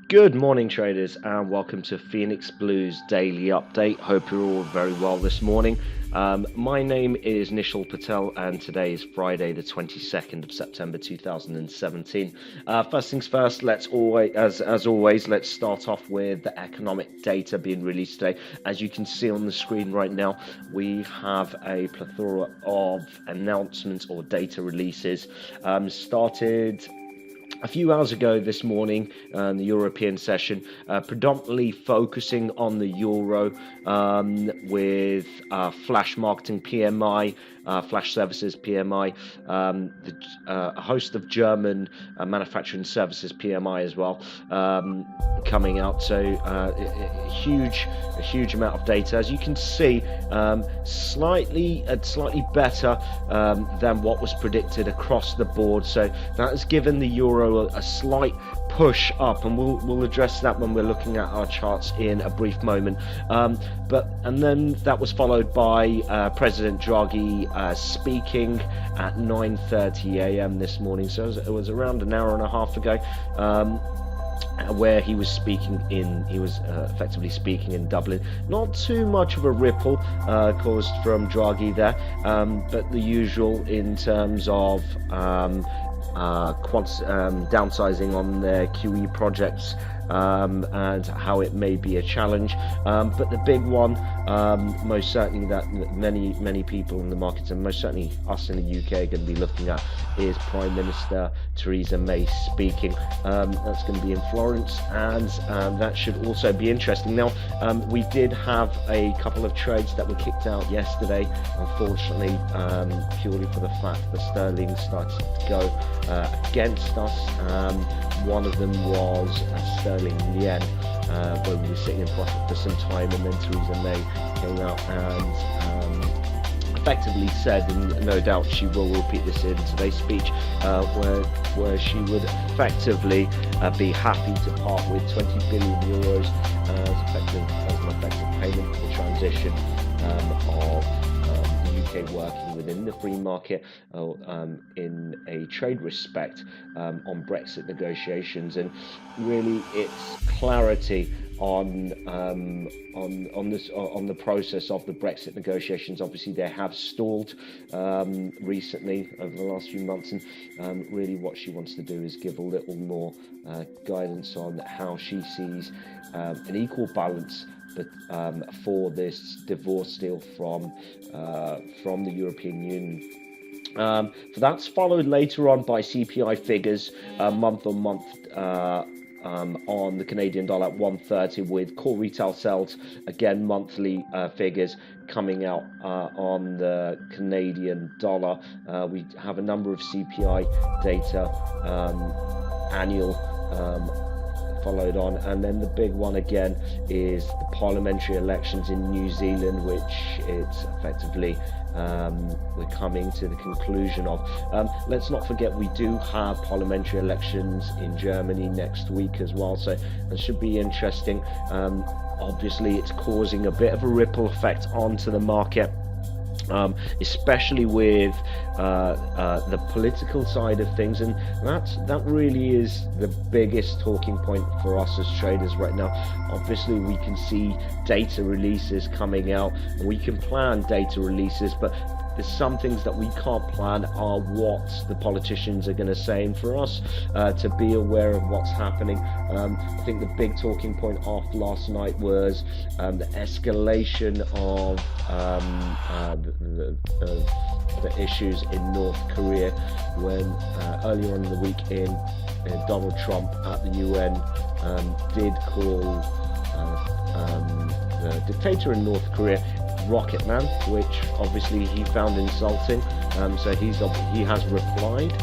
Good morning, traders, and welcome to Phoenix Blues Daily Update. Hope you're all very well this morning. My name is Nishal Patel, and today is Friday, the 22nd of September 2017. First things first, let's let's start off with the economic data being released today. As you can see on the screen right now, we have a plethora of announcements or data releases. Started a few hours ago this morning, the European session, predominantly focusing on the euro, with flash marketing PMI, flash services PMI, a host of German manufacturing services PMI as well, coming out. So a huge amount of data. As you can see, slightly better than what was predicted across the board. So that has given the euro a slight push up, and we'll address that when we're looking at our charts in a brief moment. And then that was followed by President Draghi speaking at 9:30 a.m. this morning. So it was around an hour and a half ago. Where he was effectively speaking in Dublin. Not too much of a ripple caused from Draghi there, but the usual in terms of downsizing on their QE projects, and how it may be a challenge. But the big one, most certainly that many people in the markets, and most certainly us in the UK, are going to be looking at, is Prime Minister Theresa May speaking. That's going to be in Florence, and that should also be interesting. Now, we did have a couple of trades that were kicked out yesterday, unfortunately, purely for the fact that sterling started to go against us. One of them was sterling yen, where we were sitting in profit for some time, and then Theresa May came out and effectively said, and no doubt she will repeat this in today's speech, where she would effectively be happy to part with 20 billion euros as an effective payment for the transition of the UK working within the free market in a trade respect on Brexit negotiations. And really, it's clarity on the process of the Brexit negotiations. Obviously, they have stalled recently over the last few months, and really what she wants to do is give a little more guidance on how she sees an equal balance, but for this divorce deal from the European Union. So that's followed later on by CPI figures month on month on the Canadian dollar at 130, with core retail sales, again monthly figures coming out on the Canadian dollar. We have a number of CPI data, annual, followed on, and then the big one again is the parliamentary elections in New Zealand, which it's effectively we're coming to the conclusion of. Let's not forget, we do have parliamentary elections in Germany next week as well, so that should be interesting. Obviously, it's causing a bit of a ripple effect onto the market, especially with the political side of things, and that really is the biggest talking point for us as traders right now. Obviously, we can see data releases coming out, and we can plan data releases, but there's some things that we can't plan, are what the politicians are going to say, and for us to be aware of what's happening. I think the big talking point after last night was the escalation of the issues in North Korea, when earlier on in the week Donald Trump at the UN did call the dictator in North Korea Rocket Man, which obviously he found insulting. So he has replied,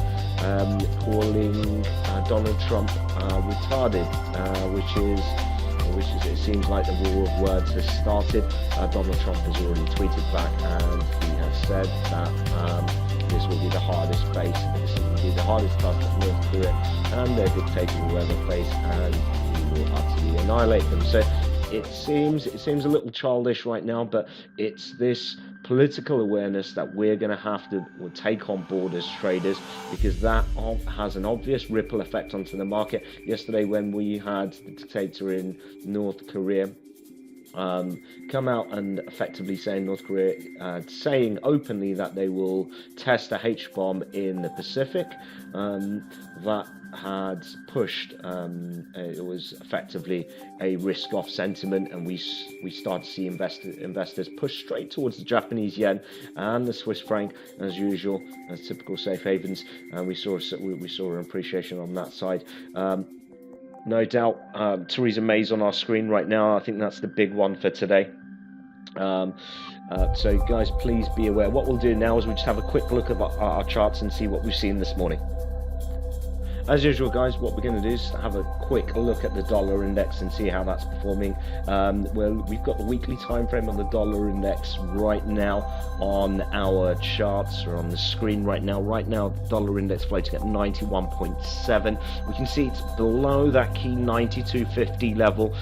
calling Donald Trump retarded, which is it seems like the war of words has started. Donald Trump has already tweeted back, and he has said that this will be the hardest task that North Korea and their dictator will ever face, and he will utterly annihilate them. So it seems a little childish right now, but it's this political awareness that we're going to have to take on board as traders, because that has an obvious ripple effect onto the market. Yesterday, when we had the dictator in North Korea come out and effectively saying North Korea saying openly that they will test a H-bomb in the Pacific, that had pushed it was effectively a risk-off sentiment, and we started to see investors push straight towards the Japanese yen and the Swiss franc as usual, as typical safe havens, and we saw an appreciation on that side. No doubt, Theresa May's on our screen right now. I think that's the big one for today. So guys, please be aware. What we'll do now is we just have a quick look at our charts and see what we've seen this morning. As usual, guys, what we're going to do is have a quick look at the dollar index and see how that's performing. Well, we've got the weekly time frame on the dollar index right now on our charts, or on the screen right now. Right now, the dollar index floating at 91.7. We can see it's below that key 92.50 level,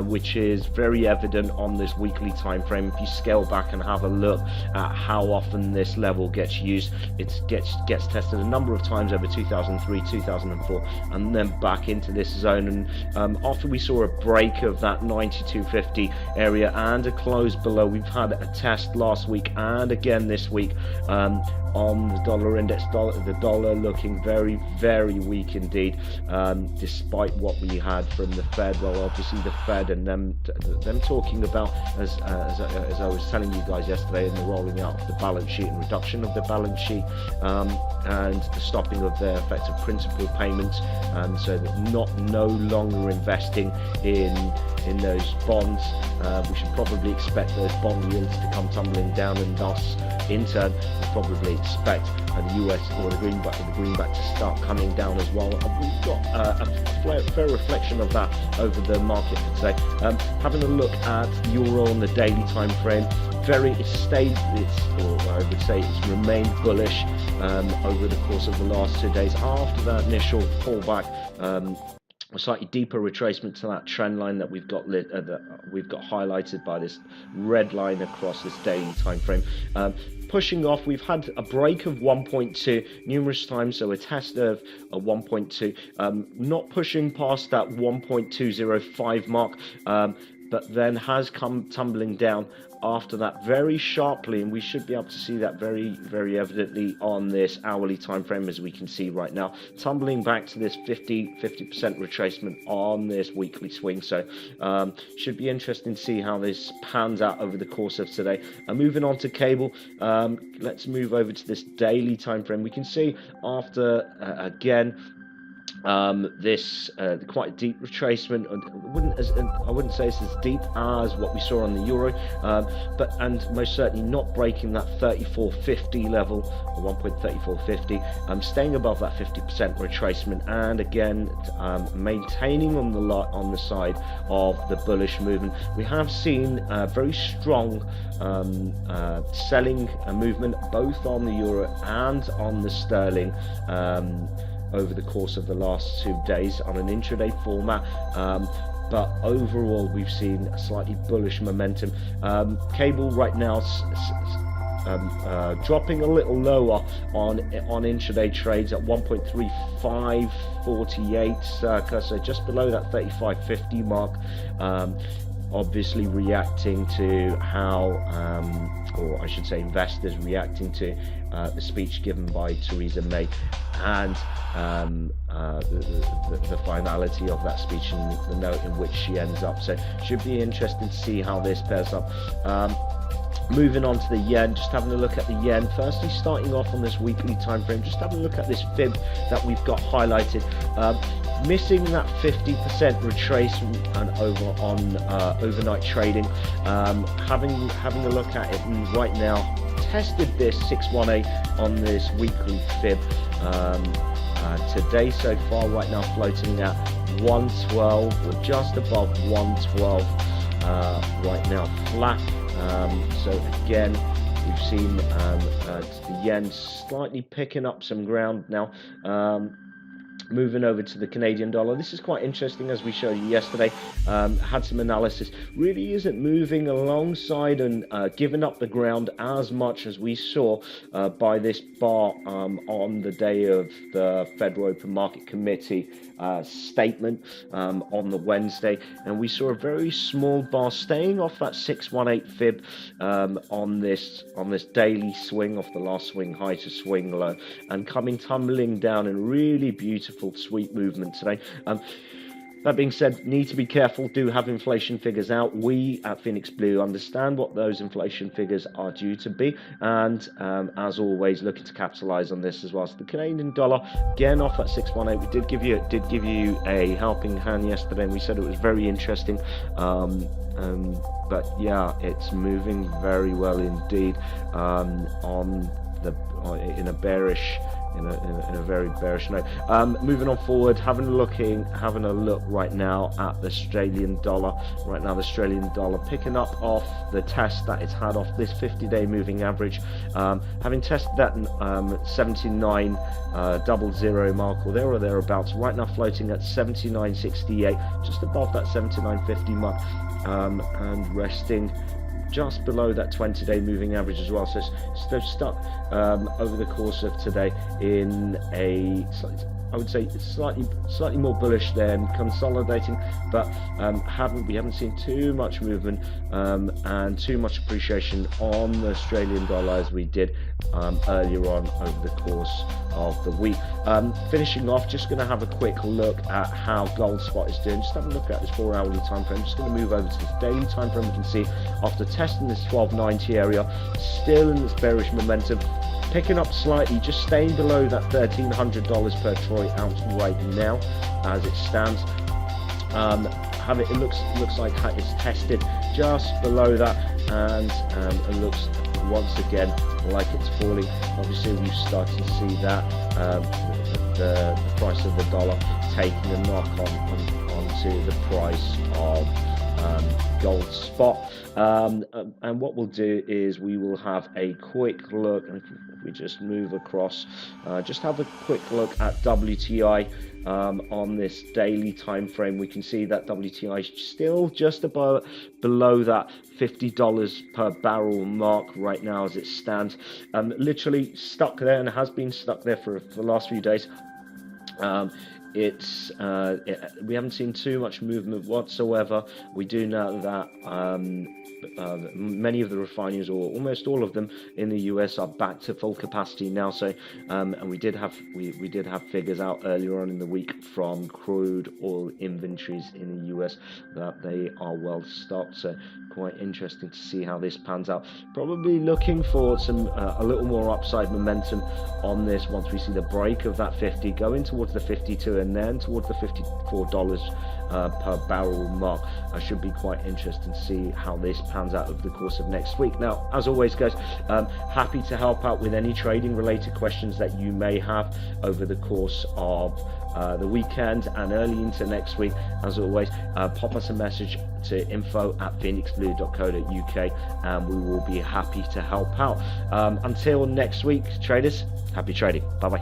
which is very evident on this weekly time frame. If you scale back and have a look at how often this level gets used, it gets tested a number of times over 2003, 2004, and then back into this zone. And after we saw a break of that 92.50 area and a close below, we've had a test last week and again this week on the dollar index. The dollar looking very, very weak indeed, despite what we had from the Fed. Well, obviously the Fed and them talking about, as I was telling you guys yesterday, in the rolling out of the balance sheet and reduction of the balance sheet, and the stopping of their effective principal payments, so that no longer investing in those bonds. We should probably expect those bond yields to come tumbling down, and thus in turn we'll probably expect the US or the greenback to start coming down as well. We've got a fair reflection of that over the market for today. Having a look at euro on the daily time frame, it's remained bullish over the course of the last 2 days after that initial pullback. A slightly deeper retracement to that trend line that we've got highlighted by this red line across this daily time frame. Pushing off, we've had a break of 1.2 numerous times, so a test of a 1.2, not pushing past that 1.205 mark, but then has come tumbling down after that very sharply, and we should be able to see that very, very evidently on this hourly time frame, as we can see right now, tumbling back to this 50% retracement on this weekly swing. So should be interesting to see how this pans out over the course of today. Moving on to cable, let's move over to this daily time frame. We can see after again this quite a deep retracement. I wouldn't say it's as deep as what we saw on the euro, and most certainly not breaking that 34.50 level, or 1.3450, staying above that 50% retracement, and again maintaining on the side of the bullish movement. We have seen very strong selling movement both on the euro and on the sterling over the course of the last 2 days on an intraday format, but overall we've seen a slightly bullish momentum. Cable right now dropping a little lower on intraday trades at 1.3548 circa, so just below that 35.50 mark. Obviously reacting to how, or I should say investors reacting to the speech given by Theresa May, and the finality of that speech and the note in which she ends up. So should be interesting to see how this pairs up. Moving on to the yen, just having a look at the yen. Firstly, starting off on this weekly time frame, just having a look at this fib that we've got highlighted. Missing that 50% retracement and over on overnight trading. Having a look at it right now, tested this 618 on this weekly fib. Today so far, right now floating at 112, or just above 112 right now, flat. So again, we've seen the yen slightly picking up some ground now. Moving over to the Canadian dollar, this is quite interesting. As we showed you yesterday, had some analysis, really isn't moving alongside and giving up the ground as much as we saw by this bar on the day of the Federal Open Market Committee statement on the Wednesday, and we saw a very small bar staying off that 618 fib on this daily swing, off the last swing high to swing low, and coming tumbling down in really beautiful sweep movement today. That being said, need to be careful, do have inflation figures out. We at Phoenix Blue understand what those inflation figures are due to be, and as always, looking to capitalize on this as well. So the Canadian dollar, again, off at 618. We did give you a helping hand yesterday, and we said it was very interesting. But yeah, it's moving very well indeed in a bearish. In a very bearish note. Moving on forward, having a look right now at the Australian dollar. Right now, the Australian dollar picking up off the test that it's had off this 50-day moving average, having tested that 79.00 mark or there or thereabouts. Right now, floating at 79.68, just above that 79.50 mark, and resting just below that 20-day moving average as well. So they've stuck over the course of today in a, I would say, it's slightly more bullish than consolidating, but we haven't seen too much movement and too much appreciation on the Australian dollar as we did earlier on over the course of the week. Finishing off, just going to have a quick look at how gold spot is doing. Just have a look at this 4-hourly time frame. Just going to move over to this daily time frame. We can see after testing this 1290 area, still in this bearish momentum, picking up slightly, just staying below that $1,300 per troy ounce right now as it stands. It looks like it's tested just below that, and it looks once again like it's falling. Obviously, we've started to see that the price of the dollar taking a knock onto the price of gold spot. And what we'll do is we will have a quick look, and if we just move across, just have a quick look at WTI on this daily time frame. We can see that WTI is still just below that $50 per barrel mark right now as it stands. Literally stuck there, and has been stuck there for the last few days. We haven't seen too much movement whatsoever. We do know that many of the refineries, or almost all of them in the US, are back to full capacity now. So, and we did have figures out earlier on in the week from crude oil inventories in the US that they are well stocked. So, quite interesting to see how this pans out. Probably looking for some a little more upside momentum on this once we see the break of that 50, going towards the 52, and then towards the $54 per barrel mark. Should be quite interesting to see how this pans out over the course of next week. Now, as always, guys, happy to help out with any trading related questions that you may have over the course of the weekend and early into next week. As always, pop us a message to info@phoenixblue.co.uk, and we will be happy to help out. Until next week, traders, happy trading. Bye bye.